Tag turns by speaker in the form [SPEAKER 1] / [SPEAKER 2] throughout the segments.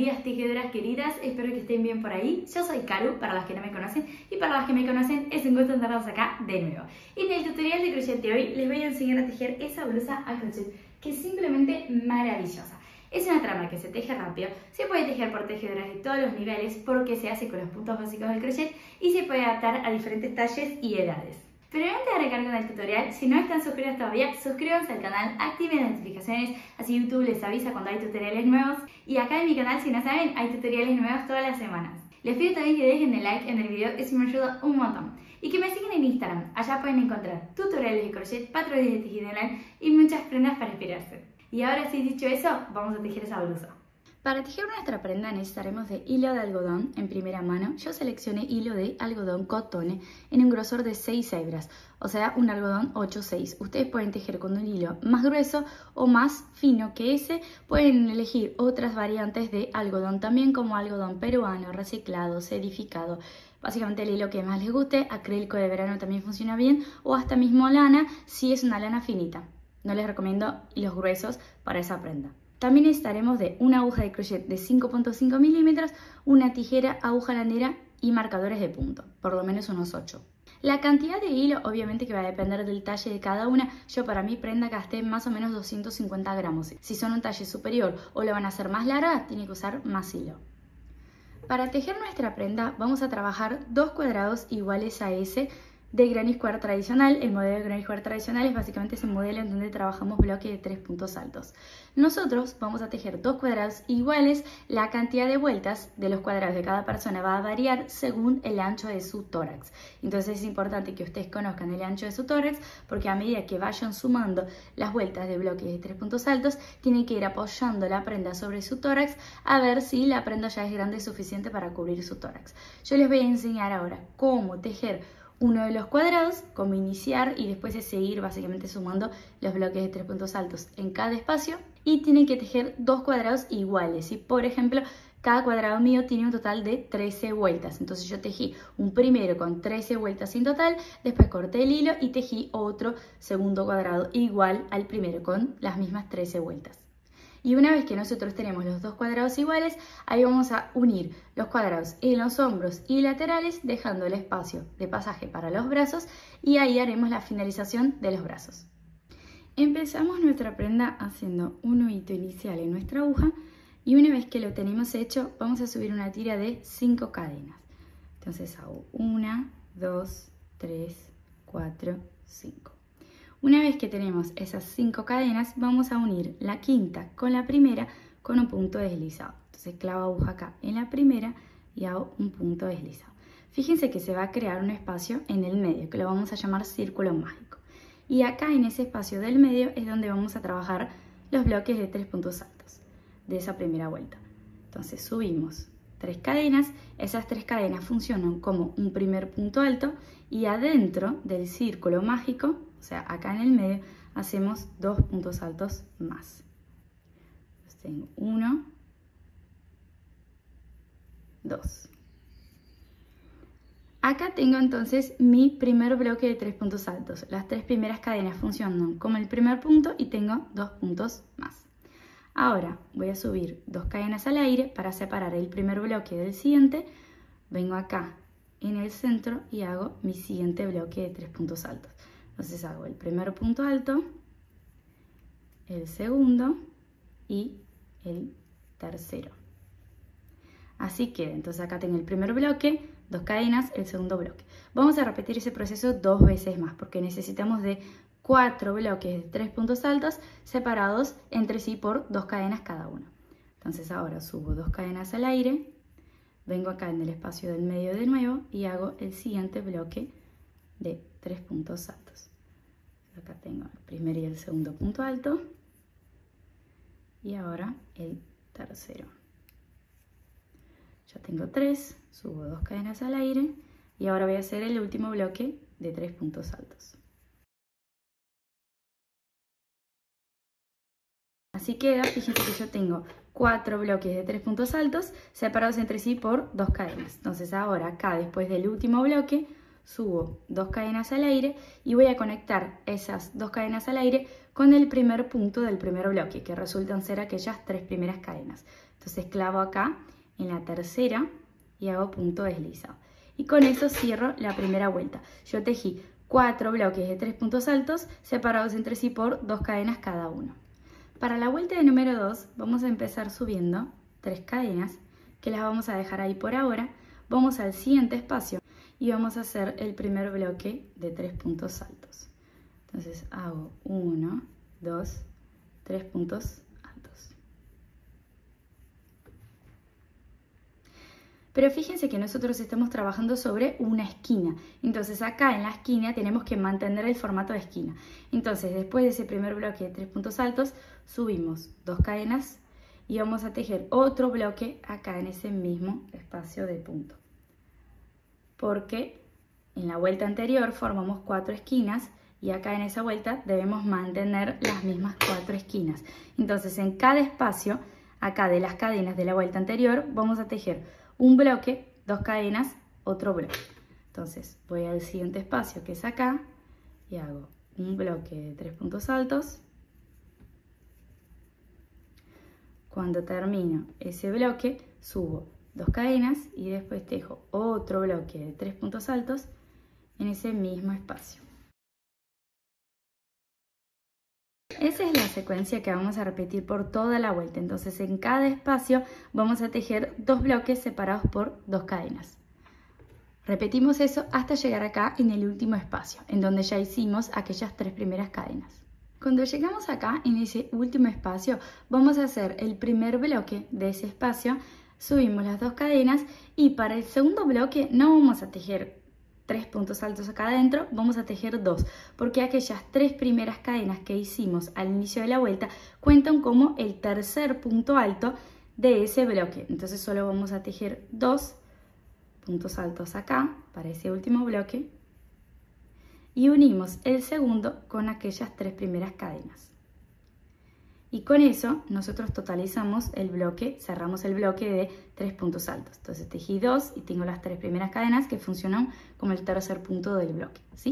[SPEAKER 1] queridas tejedoras queridas, espero que estén bien por ahí. Yo soy Karu, para las que no me conocen, y para las que me conocen es un gusto tenerlos acá de nuevo. Y en el tutorial de crochet de hoy les voy a enseñar a tejer esa blusa a crochet, que es simplemente maravillosa. Es una trama que se teje rápido, se puede tejer por tejedoras de todos los niveles porque se hace con los puntos básicos del crochet y se puede adaptar a diferentes talles y edades. Pero antes de arrancar con el tutorial, si no están suscritos todavía, suscríbanse al canal, activen las notificaciones, así YouTube les avisa cuando hay tutoriales nuevos. Y acá en mi canal, si no saben, hay tutoriales nuevos todas las semanas. Les pido también que dejen el like en el video, eso me ayuda un montón. Y que me sigan en Instagram, allá pueden encontrar tutoriales de crochet, patrones de tejido online y muchas prendas para inspirarse. Y ahora sí, dicho eso, vamos a tejer esa blusa. Para tejer nuestra prenda necesitaremos de hilo de algodón en primera mano. Yo seleccioné hilo de algodón cotone en un grosor de 6 hebras, o sea un algodón 8-6. Ustedes pueden tejer con un hilo más grueso o más fino que ese. Pueden elegir otras variantes de algodón también, como algodón peruano, reciclado, serificado. Básicamente el hilo que más les guste. Acrílico de verano también funciona bien, o hasta mismo lana si es una lana finita. No les recomiendo hilos gruesos para esa prenda. También necesitaremos de una aguja de crochet de 5.5 milímetros, una tijera, aguja landera y marcadores de punto, por lo menos unos 8. La cantidad de hilo obviamente que va a depender del talle de cada una. Yo para mi prenda gasté más o menos 250 gramos. Si son un talle superior o lo van a hacer más larga, tienen que usar más hilo. Para tejer nuestra prenda vamos a trabajar 2 cuadrados iguales a ese de granny square tradicional. El modelo de granny square tradicional es básicamente ese modelo en donde trabajamos bloque de 3 puntos altos. Nosotros vamos a tejer 2 cuadrados iguales. La cantidad de vueltas de los cuadrados de cada persona va a variar según el ancho de su tórax. Entonces es importante que ustedes conozcan el ancho de su tórax, porque a medida que vayan sumando las vueltas de bloques de 3 puntos altos, tienen que ir apoyando la prenda sobre su tórax a ver si la prenda ya es grande suficiente para cubrir su tórax. Yo les voy a enseñar ahora cómo tejer uno de los cuadrados, cómo iniciar y después es seguir básicamente sumando los bloques de 3 puntos altos en cada espacio, y tienen que tejer 2 cuadrados iguales. Y por ejemplo, cada cuadrado mío tiene un total de 13 vueltas, entonces yo tejí un primero con 13 vueltas en total, después corté el hilo y tejí otro segundo cuadrado igual al primero con las mismas 13 vueltas. Y una vez que nosotros tenemos los 2 cuadrados iguales, ahí vamos a unir los cuadrados en los hombros y laterales, dejando el espacio de pasaje para los brazos, y ahí haremos la finalización de los brazos. Empezamos nuestra prenda haciendo un nudito inicial en nuestra aguja, y una vez que lo tenemos hecho, vamos a subir una tira de 5 cadenas. Entonces hago 1, 2, 3, 4, 5. Una vez que tenemos esas 5 cadenas, vamos a unir la quinta con la primera con un punto deslizado. Entonces clavo aguja acá en la primera y hago un punto deslizado. Fíjense que se va a crear un espacio en el medio, que lo vamos a llamar círculo mágico. Y acá en ese espacio del medio es donde vamos a trabajar los bloques de 3 puntos altos de esa primera vuelta. Entonces subimos 3 cadenas, esas 3 cadenas funcionan como un primer punto alto, y adentro del círculo mágico, o sea, acá en el medio, hacemos 2 puntos altos más. Entonces tengo 1, 2. Acá tengo entonces mi primer bloque de 3 puntos altos. Las 3 primeras cadenas funcionan como el primer punto y tengo 2 puntos más. Ahora voy a subir 2 cadenas al aire para separar el primer bloque del siguiente. Vengo acá en el centro y hago mi siguiente bloque de 3 puntos altos. Entonces hago el primer punto alto, el segundo y el tercero. Así queda. Entonces acá tengo el primer bloque, 2 cadenas, el segundo bloque. Vamos a repetir ese proceso 2 veces más porque necesitamos de 4 bloques de 3 puntos altos separados entre sí por 2 cadenas cada uno. Entonces ahora subo 2 cadenas al aire, vengo acá en el espacio del medio de nuevo y hago el siguiente bloque de 3 puntos altos. Acá tengo el primer y el segundo punto alto y ahora el tercero. Ya tengo 3, subo 2 cadenas al aire y ahora voy a hacer el último bloque de 3 puntos altos. Así queda. Fíjense que yo tengo 4 bloques de 3 puntos altos separados entre sí por 2 cadenas. Entonces ahora acá, después del último bloque, subo 2 cadenas al aire y voy a conectar esas 2 cadenas al aire con el primer punto del primer bloque, que resultan ser aquellas 3 primeras cadenas. Entonces clavo acá en la tercera y hago punto deslizado. Y con eso cierro la primera vuelta. Yo tejí 4 bloques de 3 puntos altos separados entre sí por 2 cadenas cada uno. Para la vuelta de número 2 vamos a empezar subiendo 3 cadenas que las vamos a dejar ahí por ahora. Vamos al siguiente espacio y vamos a hacer el primer bloque de 3 puntos altos. Entonces hago 1, 2, 3 puntos altos. Pero fíjense que nosotros estamos trabajando sobre una esquina. Entonces acá en la esquina tenemos que mantener el formato de esquina. Entonces después de ese primer bloque de 3 puntos altos, subimos 2 cadenas y vamos a tejer otro bloque acá en ese mismo espacio de punto. Porque en la vuelta anterior formamos 4 esquinas y acá en esa vuelta debemos mantener las mismas 4 esquinas. Entonces en cada espacio, acá de las cadenas de la vuelta anterior, vamos a tejer un bloque, 2 cadenas, otro bloque. Entonces voy al siguiente espacio que es acá y hago un bloque de 3 puntos altos. Cuando termino ese bloque, subo 2 cadenas y después tejo otro bloque de 3 puntos altos en ese mismo espacio. Esa es la secuencia que vamos a repetir por toda la vuelta. Entonces en cada espacio vamos a tejer 2 bloques separados por 2 cadenas. Repetimos eso hasta llegar acá en el último espacio, en donde ya hicimos aquellas 3 primeras cadenas. Cuando llegamos acá en ese último espacio, vamos a hacer el primer bloque de ese espacio, subimos las 2 cadenas y para el segundo bloque no vamos a tejer 3 puntos altos acá adentro, vamos a tejer 2, porque aquellas 3 primeras cadenas que hicimos al inicio de la vuelta cuentan como el tercer punto alto de ese bloque. Entonces solo vamos a tejer 2 puntos altos acá para ese último bloque y unimos el segundo con aquellas 3 primeras cadenas. Y con eso nosotros totalizamos el bloque, cerramos el bloque de 3 puntos altos. Entonces tejí 2 y tengo las 3 primeras cadenas que funcionan como el tercer punto del bloque, ¿sí?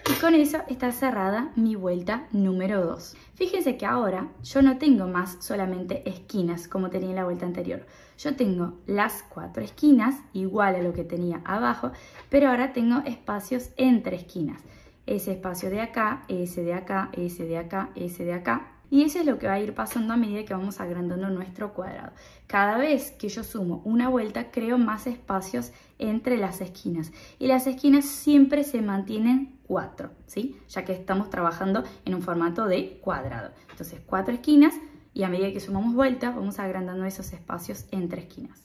[SPEAKER 1] Y con eso está cerrada mi vuelta número 2. Fíjense que ahora yo no tengo más solamente esquinas como tenía en la vuelta anterior. Yo tengo las 4 esquinas, igual a lo que tenía abajo, pero ahora tengo espacios entre esquinas. Ese espacio de acá, ese de acá, ese de acá, ese de acá. Y eso es lo que va a ir pasando a medida que vamos agrandando nuestro cuadrado. Cada vez que yo sumo una vuelta, creo más espacios entre las esquinas. Y las esquinas siempre se mantienen 4, ¿sí? Ya que estamos trabajando en un formato de cuadrado. Entonces 4 esquinas y a medida que sumamos vueltas, vamos agrandando esos espacios entre esquinas.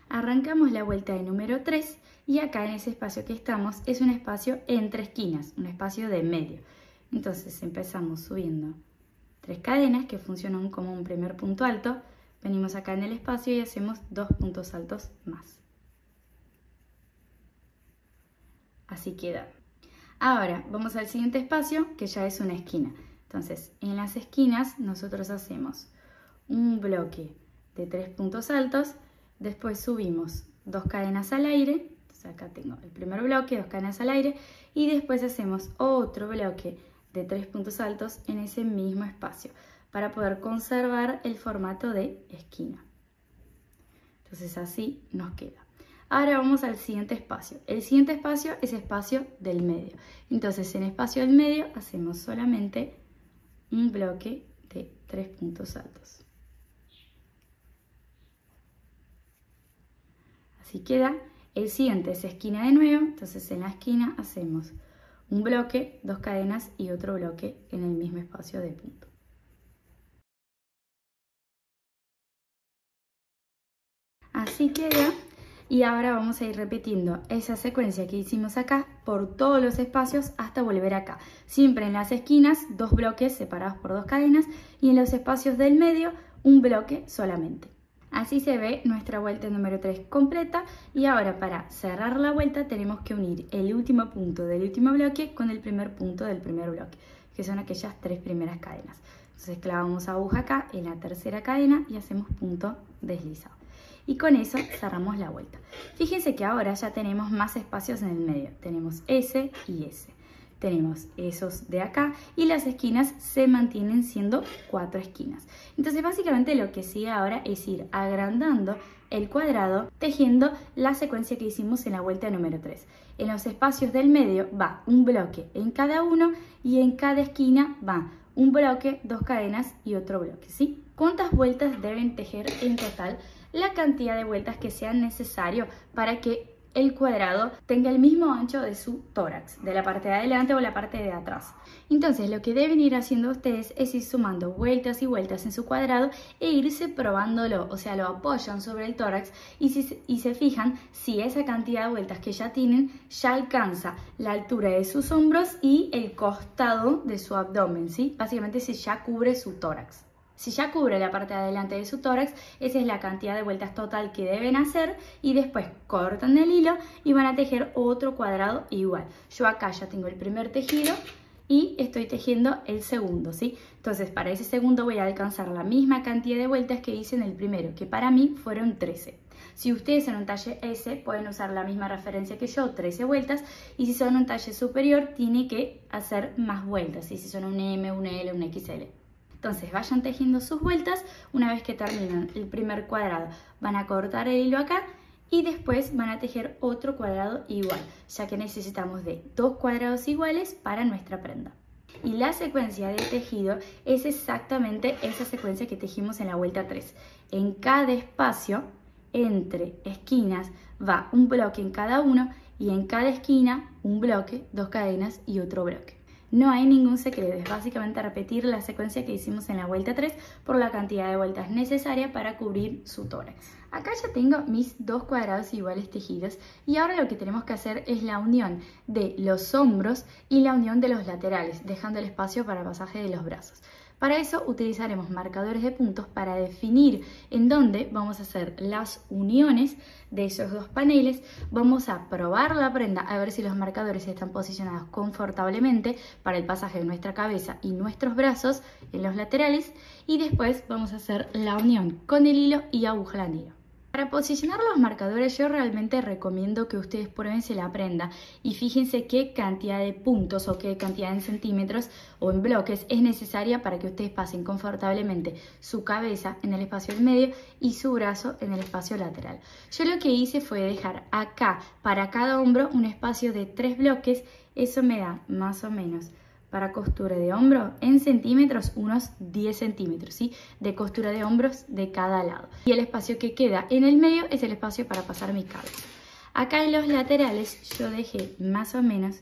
[SPEAKER 1] Arrancamos la vuelta de número 3 y acá en ese espacio que estamos es un espacio entre esquinas, un espacio de medio. Entonces empezamos subiendo 3 cadenas que funcionan como un primer punto alto, venimos acá en el espacio y hacemos 2 puntos altos más. Así queda. Ahora vamos al siguiente espacio que ya es una esquina. Entonces en las esquinas nosotros hacemos un bloque de 3 puntos altos, después subimos 2 cadenas al aire, entonces acá tengo el primer bloque, 2 cadenas al aire y después hacemos otro bloque de 3 puntos altos en ese mismo espacio para poder conservar el formato de esquina. Entonces así nos queda. Ahora vamos al siguiente espacio. El siguiente espacio es espacio del medio. Entonces en espacio del medio hacemos solamente un bloque de 3 puntos altos. Así queda. El siguiente es esquina de nuevo. Entonces en la esquina hacemos un bloque, 2 cadenas y otro bloque en el mismo espacio de punto. Así queda. Y ahora vamos a ir repitiendo esa secuencia que hicimos acá por todos los espacios hasta volver acá. Siempre en las esquinas 2 bloques separados por 2 cadenas y en los espacios del medio un bloque solamente. Así se ve nuestra vuelta número 3 completa y ahora para cerrar la vuelta tenemos que unir el último punto del último bloque con el primer punto del primer bloque, que son aquellas 3 primeras cadenas. Entonces clavamos aguja acá en la tercera cadena y hacemos punto deslizado. Y con eso cerramos la vuelta. Fíjense que ahora ya tenemos más espacios en el medio. Tenemos ese y ese. Tenemos esos de acá y las esquinas se mantienen siendo 4 esquinas. Entonces básicamente lo que sigue ahora es ir agrandando el cuadrado tejiendo la secuencia que hicimos en la vuelta número 3. En los espacios del medio va un bloque en cada uno y en cada esquina va un bloque, 2 cadenas y otro bloque, ¿sí? ¿Cuántas vueltas deben tejer en total? La cantidad de vueltas que sean necesario para que el cuadrado tenga el mismo ancho de su tórax, de la parte de adelante o la parte de atrás. Entonces lo que deben ir haciendo ustedes es ir sumando vueltas y vueltas en su cuadrado e irse probándolo, o sea, lo apoyan sobre el tórax y se fijan si esa cantidad de vueltas que ya tienen ya alcanza la altura de sus hombros y el costado de su abdomen, ¿sí? Básicamente si ya cubre su tórax. Si ya cubre la parte de adelante de su tórax, esa es la cantidad de vueltas total que deben hacer y después cortan el hilo y van a tejer otro cuadrado igual. Yo acá ya tengo el primer tejido y estoy tejiendo el segundo, ¿sí? Entonces para ese segundo voy a alcanzar la misma cantidad de vueltas que hice en el primero, que para mí fueron 13. Si ustedes son un talle S pueden usar la misma referencia que yo, 13 vueltas, y si son un talle superior tiene que hacer más vueltas, y si son un M, un L, un XL. Entonces vayan tejiendo sus vueltas. Una vez que terminan el primer cuadrado van a cortar el hilo acá y después van a tejer otro cuadrado igual, ya que necesitamos de 2 cuadrados iguales para nuestra prenda. Y la secuencia de tejido es exactamente esa secuencia que tejimos en la vuelta 3. En cada espacio entre esquinas va un bloque en cada uno y en cada esquina un bloque, 2 cadenas y otro bloque. No hay ningún secreto, es básicamente repetir la secuencia que hicimos en la vuelta 3 por la cantidad de vueltas necesaria para cubrir su tórax. Acá ya tengo mis 2 cuadrados iguales tejidos y ahora lo que tenemos que hacer es la unión de los hombros y la unión de los laterales, dejando el espacio para pasaje de los brazos. Para eso utilizaremos marcadores de puntos para definir en dónde vamos a hacer las uniones de esos 2 paneles. Vamos a probar la prenda a ver si los marcadores están posicionados confortablemente para el pasaje de nuestra cabeza y nuestros brazos en los laterales y después vamos a hacer la unión con el hilo y aguja landero. Para posicionar los marcadores yo realmente recomiendo que ustedes pruébense la prenda y fíjense qué cantidad de puntos o qué cantidad en centímetros o en bloques es necesaria para que ustedes pasen confortablemente su cabeza en el espacio del medio y su brazo en el espacio lateral. Yo lo que hice fue dejar acá para cada hombro un espacio de 3 bloques, eso me da más o menos para costura de hombro en centímetros unos 10 centímetros, ¿sí? De costura de hombros de cada lado. Y el espacio que queda en el medio es el espacio para pasar mi cabeza. Acá en los laterales yo dejé más o menos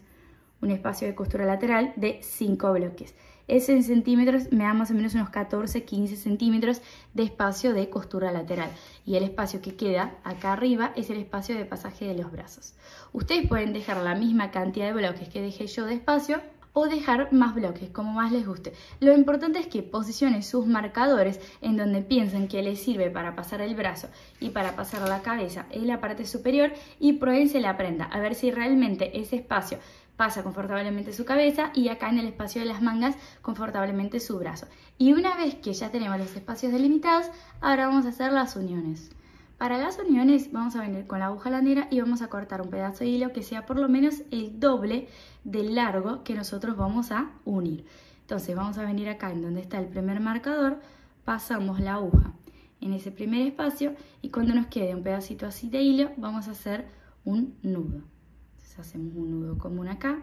[SPEAKER 1] un espacio de costura lateral de 5 bloques. Ese en centímetros me da más o menos unos 14-15 centímetros de espacio de costura lateral. Y el espacio que queda acá arriba es el espacio de pasaje de los brazos. Ustedes pueden dejar la misma cantidad de bloques que dejé yo de espacio o dejar más bloques, como más les guste. Lo importante es que posicionen sus marcadores en donde piensen que les sirve para pasar el brazo y para pasar la cabeza en la parte superior y pruébense la prenda, a ver si realmente ese espacio pasa confortablemente su cabeza y acá en el espacio de las mangas confortablemente su brazo. Y una vez que ya tenemos los espacios delimitados, ahora vamos a hacer las uniones. Para las uniones vamos a venir con la aguja landera y vamos a cortar un pedazo de hilo que sea por lo menos el doble del largo que nosotros vamos a unir. Entonces vamos a venir acá en donde está el primer marcador, pasamos la aguja en ese primer espacio y cuando nos quede un pedacito así de hilo vamos a hacer un nudo. Entonces hacemos un nudo común acá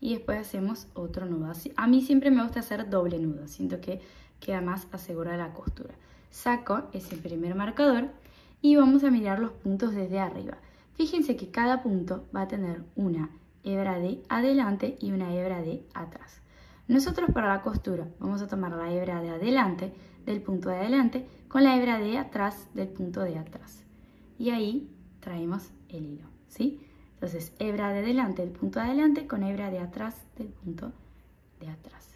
[SPEAKER 1] y después hacemos otro nudo. Así, a mí siempre me gusta hacer doble nudo, siento que queda más asegurada la costura. Saco ese primer marcador y vamos a mirar los puntos desde arriba. Fíjense que cada punto va a tener una hebra de adelante y una hebra de atrás. Nosotros para la costura vamos a tomar la hebra de adelante del punto de adelante con la hebra de atrás del punto de atrás. Y ahí traemos el hilo, ¿sí? Entonces, hebra de adelante del punto de adelante con hebra de atrás del punto de atrás.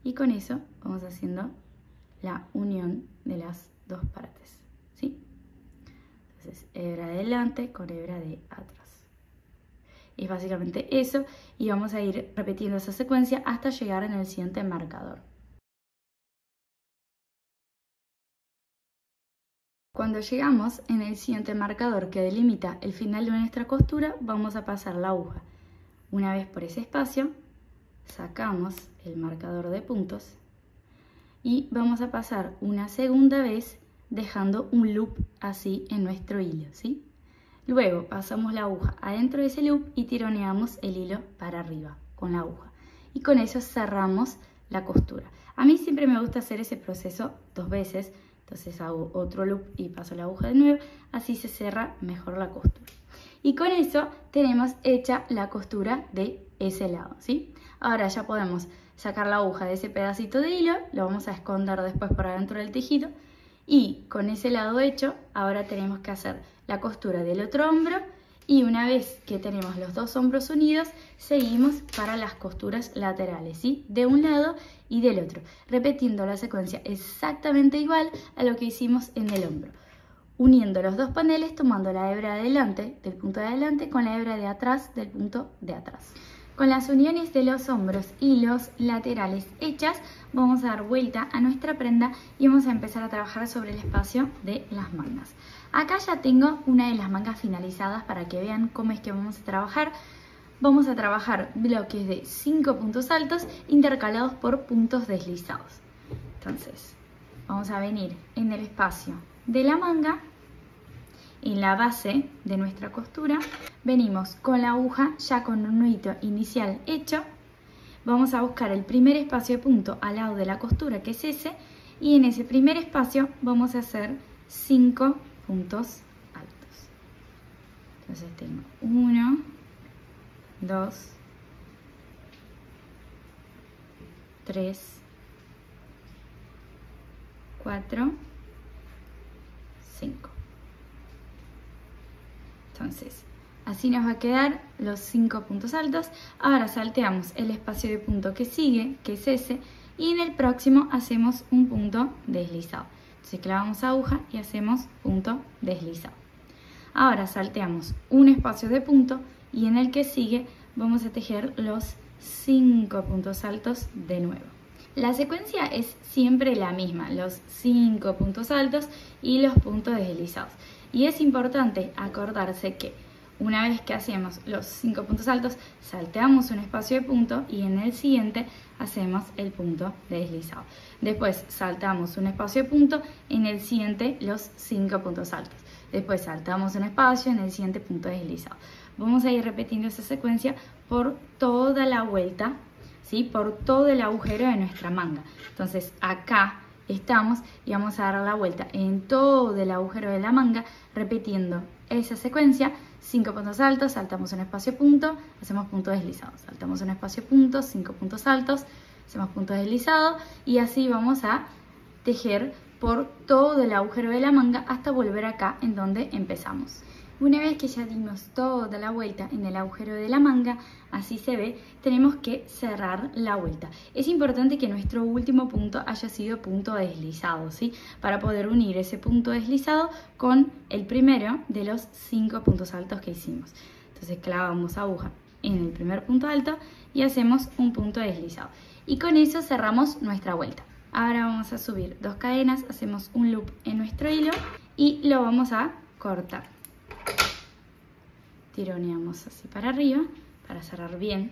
[SPEAKER 1] Y con eso vamos haciendo la unión de las 2 partes, ¿sí? Entonces, hebra de adelante con hebra de atrás. Es básicamente eso y vamos a ir repitiendo esa secuencia hasta llegar en el siguiente marcador. Cuando llegamos en el siguiente marcador que delimita el final de nuestra costura, vamos a pasar la aguja. Una vez por ese espacio, sacamos el marcador de puntos y vamos a pasar una segunda vez dejando un loop así en nuestro hilo, ¿sí? Luego pasamos la aguja adentro de ese loop y tironeamos el hilo para arriba con la aguja. Y con eso cerramos la costura. A mí siempre me gusta hacer ese proceso 2 veces. Entonces hago otro loop y paso la aguja de nuevo, así se cierra mejor la costura. Y con eso tenemos hecha la costura de ese lado, ¿sí? Ahora ya podemos sacar la aguja de ese pedacito de hilo, lo vamos a esconder después por adentro del tejido. Y con ese lado hecho, ahora tenemos que hacer la costura del otro hombro. Y una vez que tenemos los 2 hombros unidos, seguimos para las costuras laterales, ¿sí? De un lado y del otro, repitiendo la secuencia exactamente igual a lo que hicimos en el hombro. Uniendo los 2 paneles, tomando la hebra de adelante, del punto de adelante, con la hebra de atrás, del punto de atrás. Con las uniones de los hombros y los laterales hechas, vamos a dar vuelta a nuestra prenda y vamos a empezar a trabajar sobre el espacio de las mangas. Acá ya tengo una de las mangas finalizadas para que vean cómo es que vamos a trabajar. Vamos a trabajar bloques de 5 puntos altos intercalados por puntos deslizados. Entonces, vamos a venir en el espacio de la manga, en la base de nuestra costura, venimos con la aguja ya con un nudito inicial hecho. Vamos a buscar el primer espacio de punto al lado de la costura, que es ese, y en ese primer espacio vamos a hacer 5 puntos altos. Entonces tengo 1, 2, 3, 4, 5. Entonces, así nos va a quedar los 5 puntos altos. Ahora salteamos el espacio de punto que sigue, que es ese, y en el próximo hacemos un punto deslizado. Entonces clavamos aguja y hacemos punto deslizado. Ahora salteamos un espacio de punto y en el que sigue vamos a tejer los 5 puntos altos de nuevo. La secuencia es siempre la misma, los 5 puntos altos y los puntos deslizados. Y es importante acordarse que una vez que hacemos los 5 puntos altos, salteamos un espacio de punto y en el siguiente hacemos el punto deslizado. Después saltamos un espacio de punto, en el siguiente los 5 puntos altos. Después saltamos un espacio, en el siguiente punto deslizado. Vamos a ir repitiendo esa secuencia por toda la vuelta, ¿sí? Por todo el agujero de nuestra manga. Entonces acá estamos y vamos a dar la vuelta en todo el agujero de la manga repitiendo esa secuencia. 5 puntos altos, saltamos un espacio punto, hacemos punto deslizado, saltamos un espacio punto, 5 puntos altos, hacemos punto deslizado y así vamos a tejer por todo el agujero de la manga hasta volver acá en donde empezamos. Una vez que ya dimos toda la vuelta en el agujero de la manga, así se ve, tenemos que cerrar la vuelta. Es importante que nuestro último punto haya sido punto deslizado, ¿sí? Para poder unir ese punto deslizado con el primero de los 5 puntos altos que hicimos. Entonces clavamos aguja en el primer punto alto y hacemos un punto deslizado. Y con eso cerramos nuestra vuelta. Ahora vamos a subir 2 cadenas, hacemos un loop en nuestro hilo y lo vamos a cortar. Tironeamos así para arriba para cerrar bien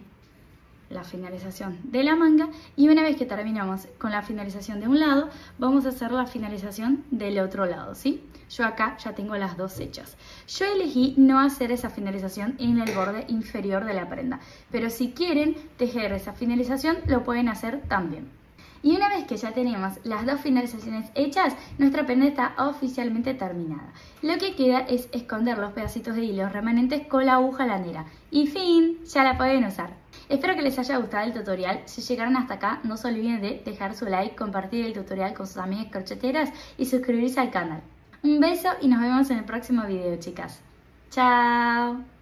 [SPEAKER 1] la finalización de la manga y una vez que terminamos con la finalización de un lado vamos a hacer la finalización del otro lado, ¿sí? Yo acá ya tengo las 2 hechas. Yo elegí no hacer esa finalización en el borde inferior de la prenda, pero si quieren tejer esa finalización lo pueden hacer también. Y una vez que ya tenemos las 2 finalizaciones hechas, nuestra prenda está oficialmente terminada. Lo que queda es esconder los pedacitos de hilo remanentes con la aguja lanera. Y fin, ya la pueden usar. Espero que les haya gustado el tutorial. Si llegaron hasta acá, no se olviden de dejar su like, compartir el tutorial con sus amigas crocheteras y suscribirse al canal. Un beso y nos vemos en el próximo video, chicas. ¡Chao!